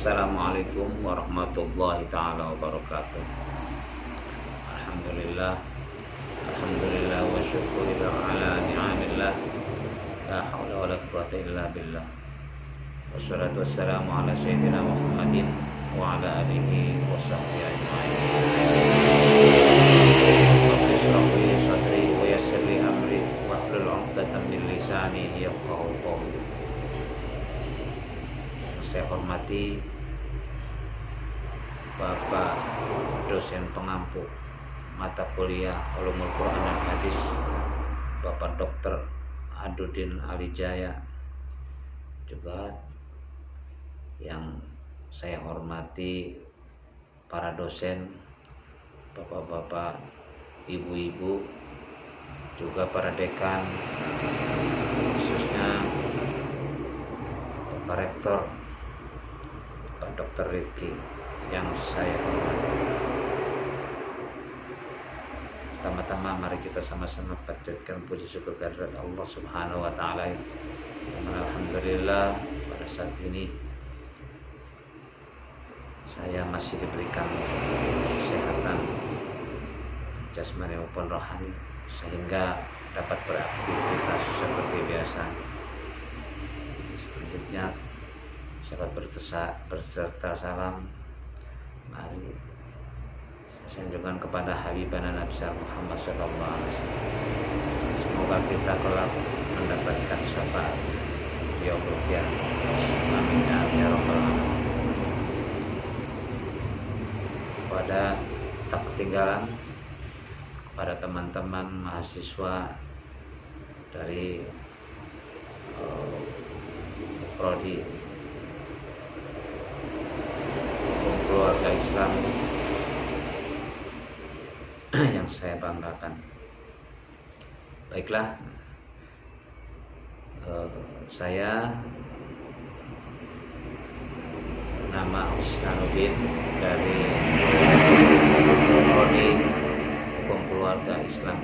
Assalamualaikum warahmatullahi ta'ala wabarakatuh. Alhamdulillah. Alhamdulillah wa syukurillah ala ni'amillah. La hawla wa la quwata illa billah. Wassalatu wassalamu ala sayyidina Muhammadin wa ala alihi wa sahbihi ajma'in. Rabbi shrah li sadri wa yassir li amri wahlul 'uqdatam min lisani yafqahu qawli. Saya hormati Bapak dosen pengampu mata kuliah Ulumul Quran dan Hadis, Bapak Dr. Adudin Alijaya, juga yang saya hormati para dosen, bapak-bapak, ibu-ibu, juga para dekan, khususnya Bapak Rektor Pak Dr. Rifki yang saya hormati. Pertama-tama mari kita sama-sama panjatkan puji syukur kehadirat Allah Subhanahu wa taala. Alhamdulillah pada saat ini saya masih diberikan kesehatan jasmani maupun rohani sehingga dapat beraktivitas seperti biasa. Selanjutnya sahabat berserta salam, mari sanjungan kepada Habibana Nabi Muhammad SAW. Semoga kita kelak mendapatkan syafaat yaumul qiyamah. Amin ya rabbal alamin. Pada tak ketinggalan pada teman-teman mahasiswa dari prodi keluarga Islam yang saya banggakan. Baiklah, saya nama Usnanuddin dari prodi hukum keluarga Islam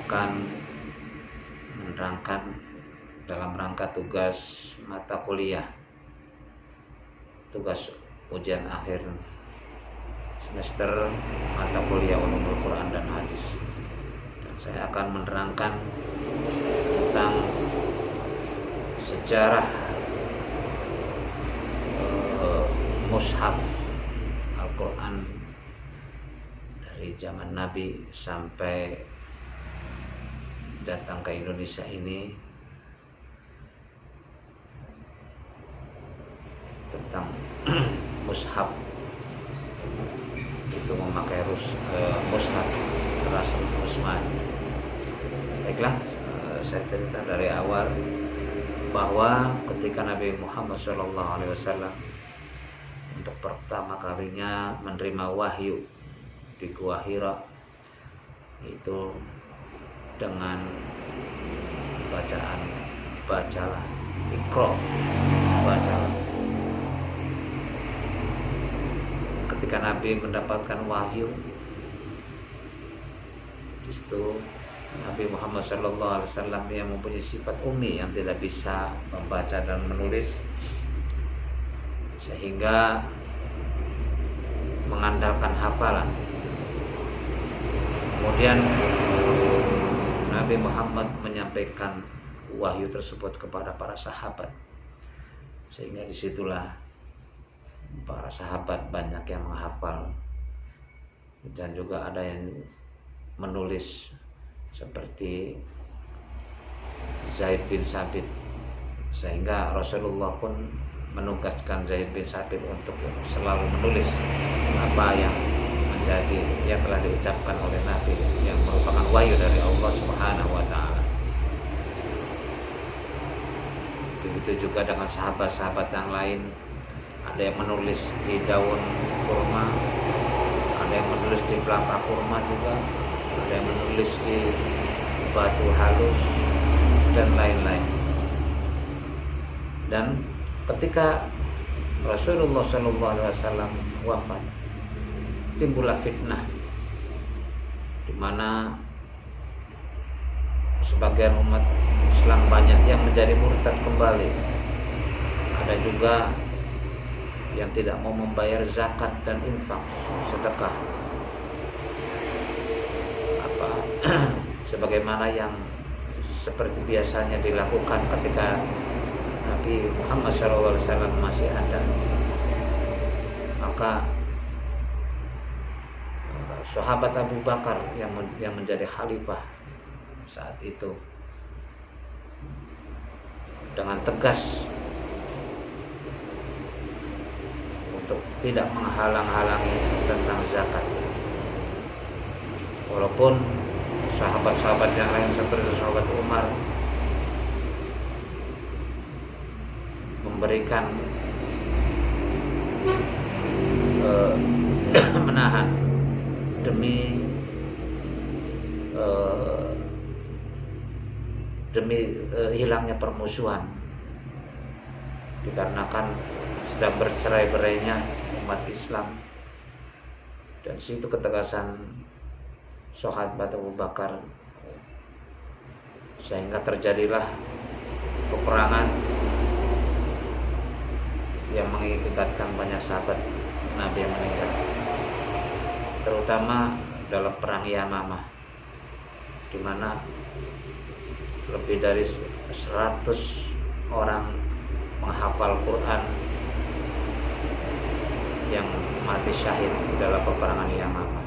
akan menerangkan dalam rangka tugas mata kuliah, tugas ujian akhir semester mata kuliah Ulumul Quran dan Hadis, dan saya akan menerangkan tentang sejarah mushaf Al-Quran dari zaman Nabi sampai datang ke Indonesia ini, tentang mushaf itu memakai mushaf Rasul Utsman. Baiklah, saya cerita dari awal bahwa ketika Nabi Muhammad SAW untuk pertama kalinya menerima wahyu di Gua Hira, itu dengan bacaan bacalah, Iqra, bacalah. Ketika Nabi mendapatkan wahyu, di situ Nabi Muhammad SAW yang mempunyai sifat ummi yang tidak bisa membaca dan menulis, sehingga mengandalkan hafalan. Kemudian Nabi Muhammad menyampaikan wahyu tersebut kepada para sahabat, sehingga disitulah para sahabat banyak yang menghafal, dan juga ada yang menulis seperti Zaid bin Sabit, sehingga Rasulullah pun menugaskan Zaid bin Sabit untuk selalu menulis apa yang menjadi yang telah diucapkan oleh Nabi yang merupakan wahyu dari Allah Subhanahu wa taala. Begitu juga dengan sahabat-sahabat yang lain, ada yang menulis di daun kurma, ada yang menulis di pelapa kurma juga, ada yang menulis di batu halus, dan lain-lain. Dan ketika Rasulullah SAW wafat, timbullah fitnah di mana sebagian umat Islam banyak yang menjadi murtad kembali. Ada juga yang tidak mau membayar zakat dan infak, sedekah, apa sebagaimana yang seperti biasanya dilakukan ketika Nabi Muhammad SAW masih ada. Maka sahabat Abu Bakar yang menjadi khalifah saat itu dengan tegas untuk tidak menghalang-halangi tentang zakat. Walaupun sahabat-sahabat yang lain seperti sahabat Umar memberikan menahan demi hilangnya permusuhan, dikarenakan sedang bercerai-berainya umat Islam. Dan situ ketegasan sahabat Abu Bakar, sehingga terjadilah peperangan yang mengakibatkan banyak sahabat Nabi yang meninggal, terutama dalam perang Yamamah, di mana lebih dari 100 orang menghafal Quran yang mati syahid dalam peperangan Yamamah.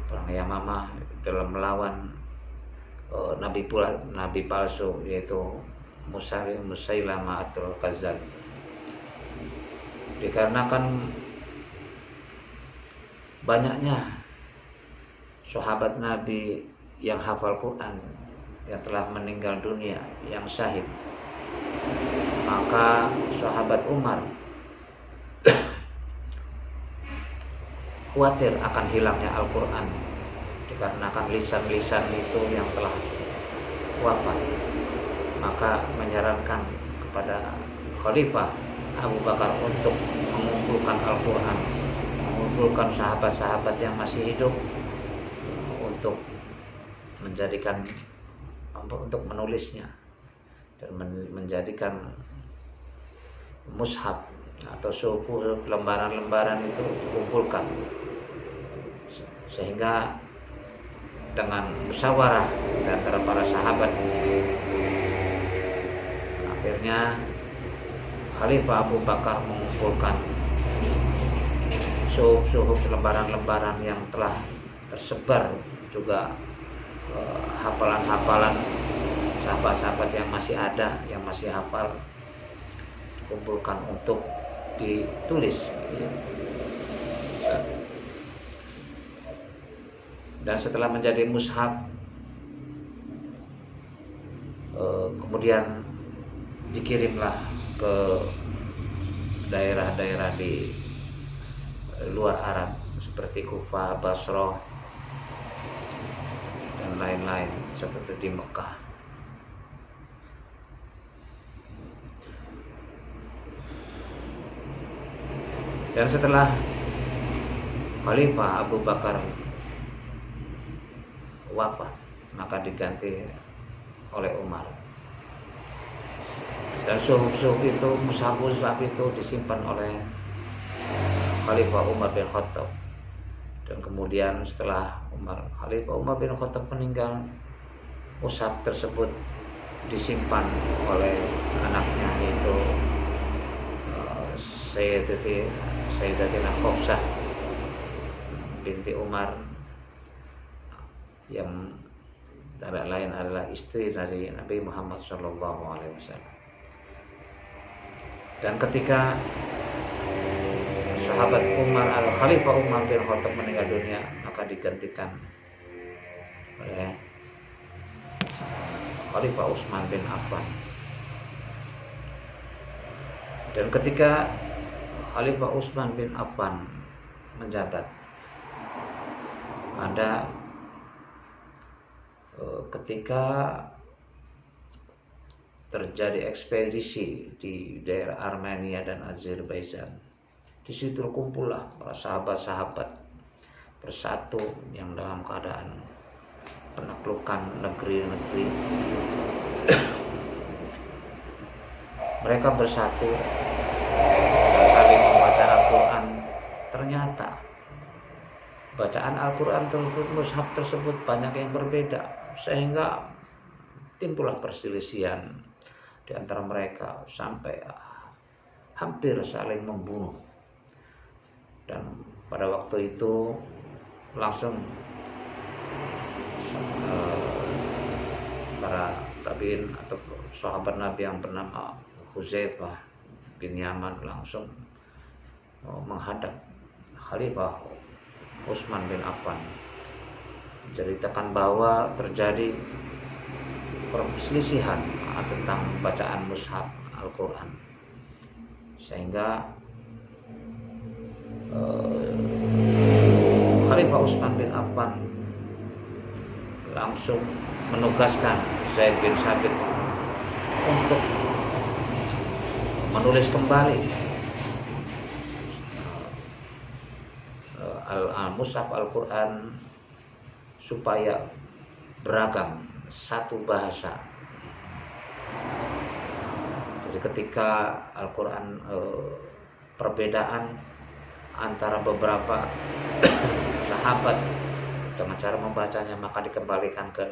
Perang Yamamah dalam melawan nabi palsu, yaitu Musailamah atau Kadzdzab. Dikarenakan banyaknya sahabat Nabi yang hafal Quran yang telah meninggal dunia, yang syahid, maka sahabat Umar khawatir akan hilangnya Al-Quran, dikarenakan lisan-lisan itu yang telah wafat. Maka menyarankan kepada Khalifah Abu Bakar untuk mengumpulkan Al-Quran, mengumpulkan sahabat-sahabat yang masih hidup untuk menulisnya dan menjadikan mushaf atau suku lembaran-lembaran itu dikumpulkan, sehingga dengan musyawarah di antara para sahabat akhirnya Khalifah Abu Bakar mengumpulkan suhuf lembaran-lembaran yang telah tersebar, juga hafalan-hafalan sahabat-sahabat yang masih ada, yang masih hafal, dikumpulkan untuk ditulis. Dan setelah menjadi mushaf, kemudian dikirimlah ke daerah-daerah di luar Arab seperti Kufah, Basrah, dan lain-lain seperti di Mekah. Dan setelah Khalifah Abu Bakar wafat, maka diganti oleh Umar. Dan suhuf-suhuf itu, mushaf-mushaf itu disimpan oleh Khalifah Umar bin Khattab. Dan kemudian setelah Khalifah Umar bin Khattab meninggal, mushaf tersebut disimpan oleh anaknya, yaitu Sayyidatina Hafsah binti Umar, yang tidak lain adalah istri dari Nabi Muhammad SAW. Dan ketika sahabat Khalifah Umar bin Khattab meninggal dunia, maka digantikan oleh Khalifah Utsman bin Affan. Dan ketika Khalifah Utsman bin Affan menjabat, ada ketika terjadi ekspedisi di daerah Armenia dan Azerbaijan. Di situ kumpullah para sahabat-sahabat bersatu yang dalam keadaan penaklukan negeri-negeri. Mereka bersatu dan saling Al-Quran, ternyata bacaan Al-Quran mushaf tersebut banyak yang berbeda, sehingga timbullah perselisihan di antara mereka sampai hampir saling membunuh. Dan pada waktu itu langsung para tabiin atau sahabat Nabi yang bernama Hudzaifah bin Yaman langsung menghadap Khalifah Utsman bin Affan, menceritakan bahwa terjadi perselisihan tentang bacaan mushaf Al-Quran, sehingga Khalifah Utsman bin Affan langsung menugaskan Zaid bin Sabit untuk menulis kembali mushaf Al-Quran supaya beragam, satu bahasa. Jadi ketika Al-Quran perbedaan antara beberapa sahabat dengan cara membacanya, maka dikembalikan ke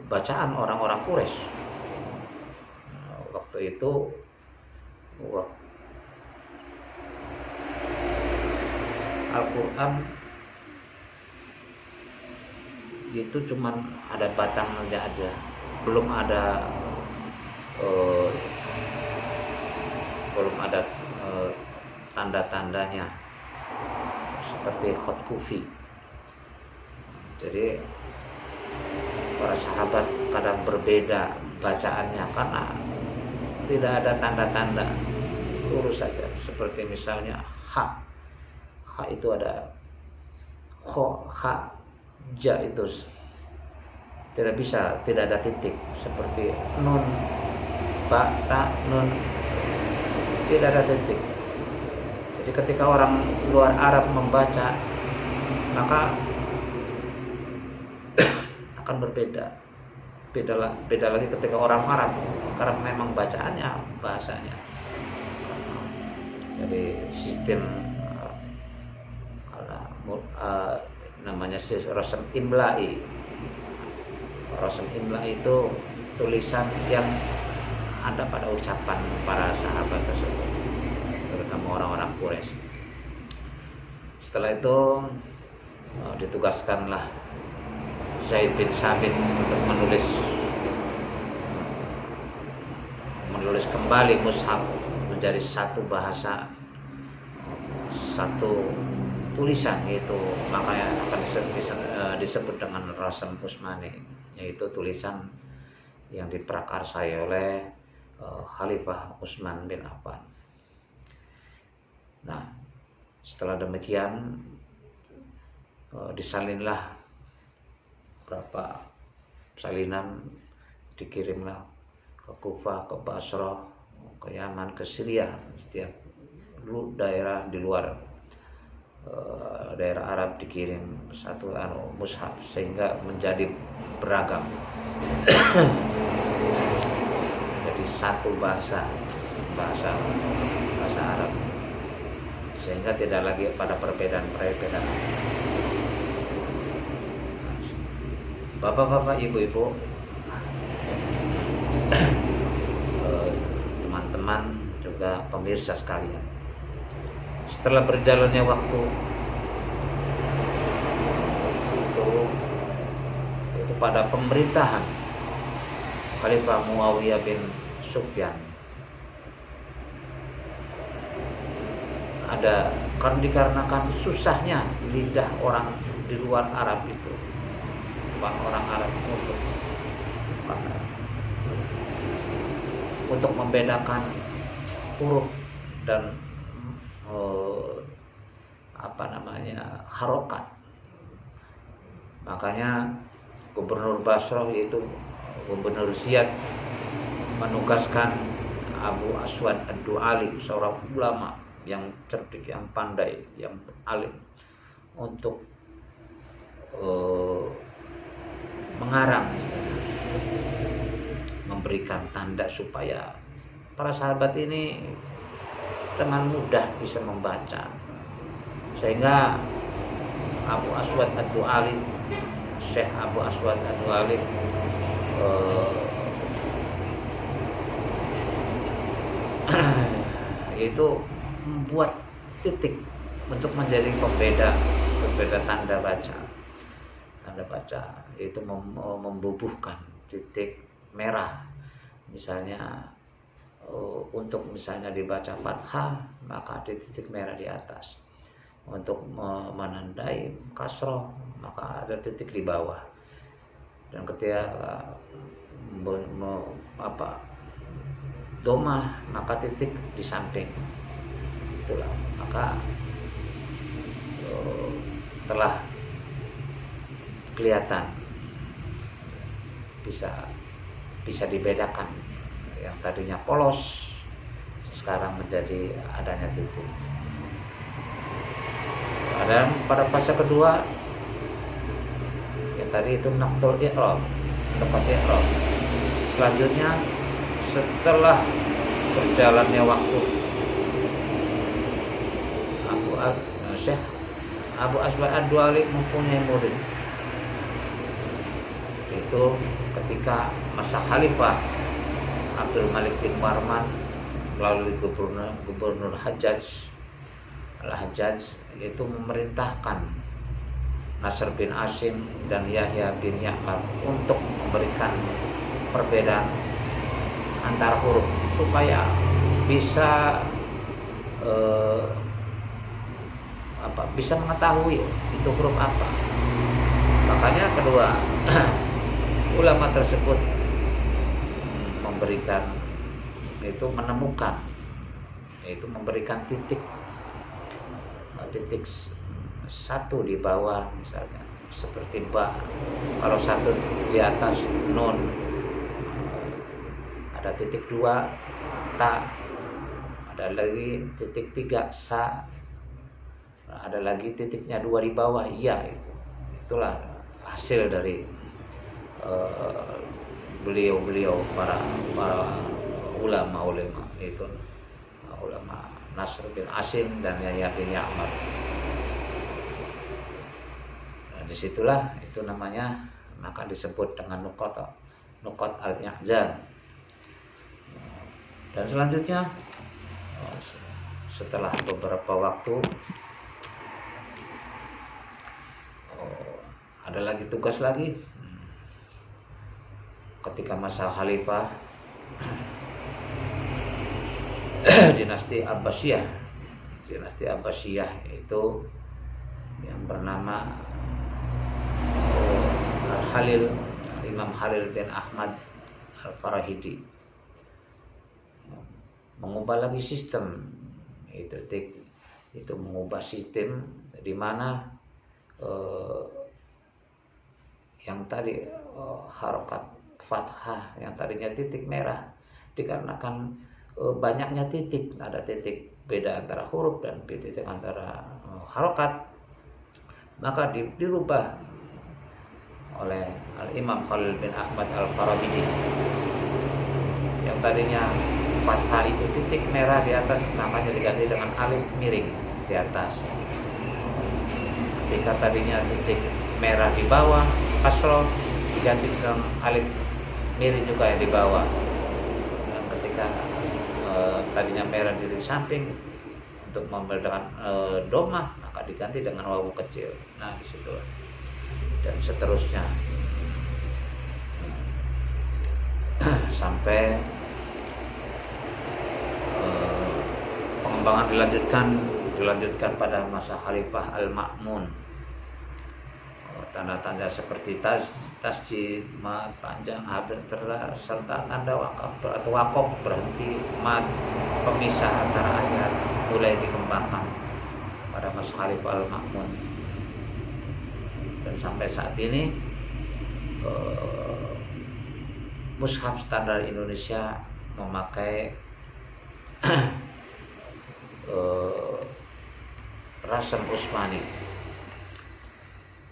bacaan orang-orang Quraisy. Waktu itu Al-Quran itu cuman ada batangnya aja, belum ada tanda-tandanya seperti khot kufi. Jadi para sahabat kadang berbeda bacaannya karena tidak ada tanda-tanda, lurus saja. Seperti misalnya ha itu ada kho, ha, ja itu tidak bisa, tidak ada titik. Seperti nun, ba, ta, nun, tidak ada titik. Jadi ketika orang luar Arab membaca, maka akan berbeda. Beda lagi ketika orang Arab, karena memang bacaannya, bahasanya. Jadi sistem namanya Rasam Imla'i. Rasam Imla'i itu tulisan yang ada pada ucapan para sahabat tersebut, terutama orang-orang Quraisy. Setelah itu ditugaskanlah Zaid bin Sabit untuk menulis kembali mushaf menjadi satu bahasa, satu tulisan, yaitu makanya akan disebut dengan Rasam Utsmani, yaitu tulisan yang diprakarsai oleh Khalifah Utsman bin Affan. Nah, setelah demikian disalinlah berapa salinan, dikirimlah ke Kufah, ke Basrah, ke Yaman, ke Syria, setiap daerah di luar daerah Arab dikirim satu mushaf, sehingga menjadi beragam. Jadi satu bahasa Arab, sehingga tidak lagi pada perbedaan. Bapak-bapak, ibu-ibu, teman-teman, juga pemirsa sekalian, setelah berjalannya waktu itu pada pemerintahan Khalifah Muawiyah bin Sufyan, ada dikarenakan susahnya lidah orang di luar Arab itu, orang Arab untuk membedakan huruf dan harokat. Makanya Gubernur Basrah, yaitu Gubernur Ziyad, menugaskan Abu Aswad Ad-Du'ali, seorang ulama yang cerdik, yang pandai, yang alim, untuk mengarang, memberikan tanda supaya para sahabat ini dengan mudah bisa membaca, sehingga Abu Aswad Ad-Du'ali, Syekh Abu Aswad Ad-Du'ali itu membuat titik untuk menjadi pembeda tanda baca. Tanda baca itu membubuhkan titik merah. Misalnya untuk misalnya dibaca fathah, maka ada titik merah di atas. Untuk menandai kasroh, maka ada titik di bawah. Dan ketika domah, maka titik di samping. Itulah, maka telah kelihatan bisa dibedakan yang tadinya polos sekarang menjadi adanya titik. Dan pada fase kedua yang tadi itu naqtul i'rab, tempat i'rab. Selanjutnya setelah berjalannya waktu, Syekh Abu Aswad Ad-Du'ali mempunyai murid. Itu ketika masa Khalifah Abdul Malik bin Marwan melalui gubernur Al-Hajjaj itu memerintahkan Nasr bin Asim dan Yahya bin Ya'mar untuk memberikan perbedaan antara huruf supaya bisa bisa mengetahui itu huruf apa. Makanya kedua ulama tersebut memberikan titik satu di bawah, misalnya seperti ba, kalau satu di atas nun, ada titik 2 ta, ada lagi titik 3 sa, ada lagi titiknya 2 di bawah ya. Itulah hasil dari beliau para ulama itu, ulama Nasr bin Asim dan Yahya bin Ya'mar. Nah, disitulah itu namanya, maka disebut dengan nuqat al-i'jam. Dan selanjutnya setelah beberapa waktu ada lagi tugas lagi ketika masa Khalifah dinasti Abbasiyah itu yang bernama Imam Khalil bin Ahmad Al-Farahidi mengubah lagi sistem itu mengubah sistem di mana yang tadi harokat fathah yang tadinya titik merah, dikarenakan banyaknya titik, ada titik beda antara huruf dan titik antara harokat, maka dirubah oleh Imam Khalil bin Ahmad Al-Farahidi. Yang tadinya fathah itu titik merah di atas, namanya diganti dengan alif miring di atas. Ketika tadinya titik merah di bawah, kasroh, diganti dengan alif miring juga yang di bawah. Dan ketika tadinya merah di samping untuk membedakan domah, maka diganti dengan wawu kecil. Nah, disitu dan seterusnya sampai pengembangan dilanjutkan pada masa Khalifah Al-Ma'mun. Tanda-tanda seperti tasjid, mad panjang, habis serta tanda wakaf atau wakof berhenti, mad pemisah antara ayat mulai dikembangkan pada masa Khalifah Al-Ma'mun. Dan sampai saat ini mushaf standar Indonesia memakai Rasm Utsmani.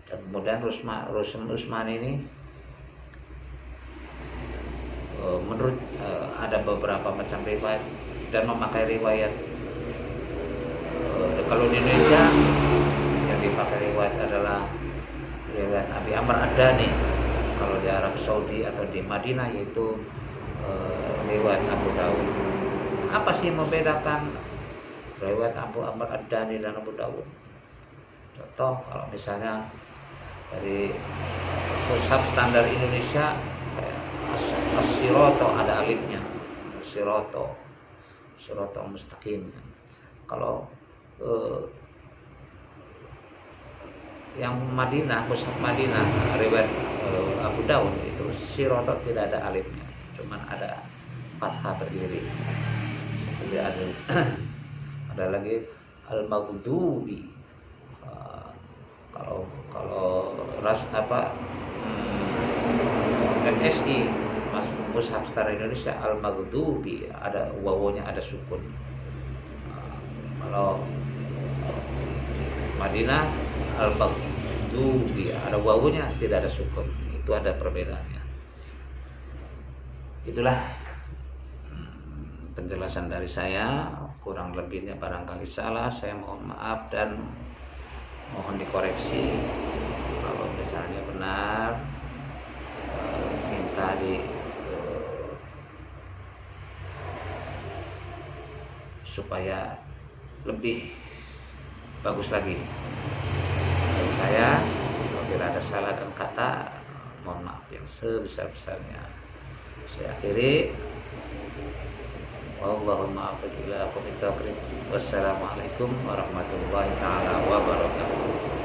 Dan kemudian Rasm Utsmani ini menurut ada beberapa macam riwayat dan memakai riwayat Kalau di Indonesia yang dipakai riwayat adalah riwayat Abi Amr Ad-Dani. Kalau di Arab Saudi atau di Madinah yaitu riwayat Abu Dawud. Apa sih yang membedakan riwayat Abu Amr Ad-Dani dan Abu Dawud? Contoh, kalau misalnya dari mushaf standar Indonesia as-siroto ada alifnya, siroto mustaqim. Kalau yang Madinah, mushaf Madinah riwayat Abu Dawud itu siroto tidak ada alifnya, cuman ada fathah berdiri. Seperti ada lagi al-maghdubi. Kalau MSI mushaf standar Indonesia al-maghdubi ada wawunya, ada sukun. Kalau Madinah al-maghdubi ada wawunya, tidak ada sukun. Itu ada perbedaannya. Itulah penjelasan dari saya. Kurang lebihnya barangkali salah, saya mohon maaf dan mohon dikoreksi. Kalau misalnya benar, minta supaya lebih bagus lagi. Menurut saya, apabila ada salah dan kata, mohon maaf yang sebesar-besarnya. Saya akhiri. Wallahumma a'lam bishawab. Wassalamualaikum warahmatullahi taala wabarakatuh.